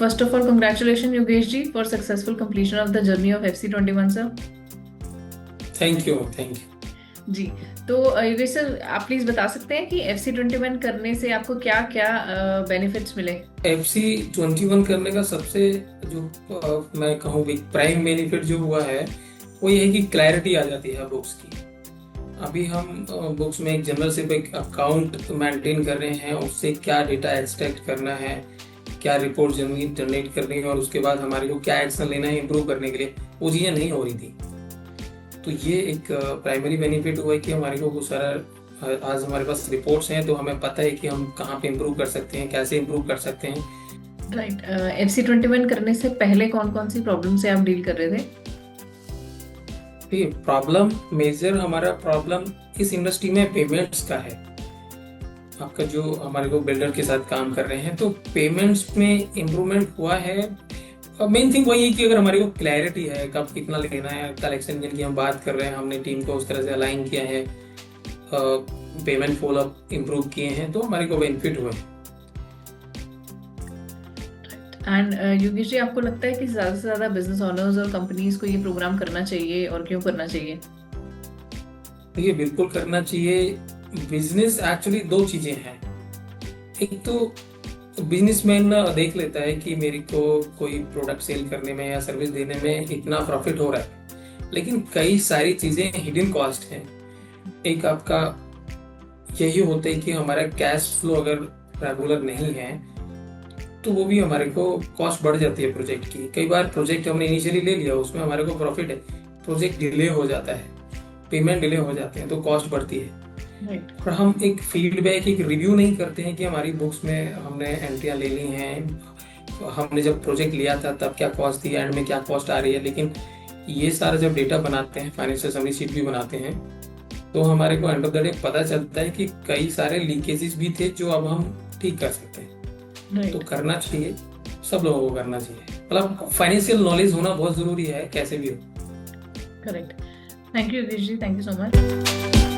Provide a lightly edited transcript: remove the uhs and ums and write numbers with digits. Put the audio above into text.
first of all, congratulations, Yogesh ji, for successful completion of the journey of FC21, sir. Thank you, thank you जी। तो Yogesh sir, आप please बता सकते हैं कि FC21 करने से आपको क्या क्या बेनिफिट्स मिले? FC21 करने का सबसे जो मैं कहूँ प्राइम बेनिफिट जो हुआ है वो ये है कि क्लैरिटी आ जाती है बुक्स की। अभी हम बुक्स में एक जनरल सिर्फ एक अकाउंट मेंटेन कर रहे हैं, उससे क्या डेटा एक्सट्रैक्ट करना है, क्या रिपोर्ट जनरेट करनी है और उसके बाद हमारे को क्या एक्शन लेना है इम्प्रूव करने के लिए, वो चीज़ें नहीं हो रही थी। तो ये एक प्राइमरी बेनिफिट हुआ है कि हमारे को वो सारा आज हमारे पास रिपोर्ट्स हैं तो हमें पता है कि हम कहाँ पे इम्प्रूव कर सकते हैं, कैसे इम्प्रूव कर सकते हैं। राइट। FC21 करने से पहले कौन कौन सी प्रॉब्लम से आप डील कर रहे थे? प्रॉब्लम मेजर हमारा प्रॉब्लम इस इंडस्ट्री में पेमेंट्स का है। आपका जो हमारे को बिल्डर के साथ काम कर रहे हैं तो पेमेंट्स में इम्प्रूवमेंट हुआ है। मेन थिंग वही है कि अगर हमारे को क्लैरिटी है कब कितना लेना है, कलेक्शन जिनकी हम बात कर रहे हैं, हमने टीम को उस तरह से अलाइन किया है, पेमेंट फॉलोअप इम्प्रूव किए हैं तो हमारे को बेनिफिट हुए। एंड योगेश जी, आपको लगता है कि ज्यादा से ज्यादा बिजनेस ओनर्स और कंपनीज को ये प्रोग्राम करना चाहिए और क्यों करना चाहिए? ये बिल्कुल करना चाहिए। बिजनेस एक्चुअली दो चीजें हैं। एक तो बिजनेसमैन देख लेता है कि मेरे को कोई प्रोडक्ट सेल करने में या सर्विस देने में इतना प्रॉफिट हो रहा है, लेकिन कई सारी चीजें हिडन कॉस्ट हैं। एक आपका यही होता है कि हमारा कैश फ्लो अगर रेगुलर नहीं है तो वो भी हमारे को कॉस्ट बढ़ जाती है प्रोजेक्ट की। कई बार प्रोजेक्ट हमने इनिशियली ले लिया, उसमें हमारे को प्रॉफिट है, प्रोजेक्ट डिले हो जाता है, पेमेंट डिले हो जाते हैं तो कॉस्ट बढ़ती है। और हम एक फीडबैक, एक रिव्यू नहीं करते हैं कि हमारी बुक्स में हमने एंट्रियां ले ली हैं, हमने जब प्रोजेक्ट लिया था तब क्या कॉस्ट थी, एंड में क्या कॉस्ट आ रही है। लेकिन ये सारा जब डेटा बनाते हैं, फाइनेंशियल समरी शीट भी बनाते हैं, तो हमारे को एंड ऑफ द डे पता चलता है कि कई सारे लीकेजेस भी थे जो अब हम ठीक कर सकते हैं। तो करना चाहिए, सब लोगों को करना चाहिए। मतलब फाइनेंशियल नॉलेज होना बहुत जरूरी है कैसे भी हो। Correct. Thank you Yogesh ji, thank you so much.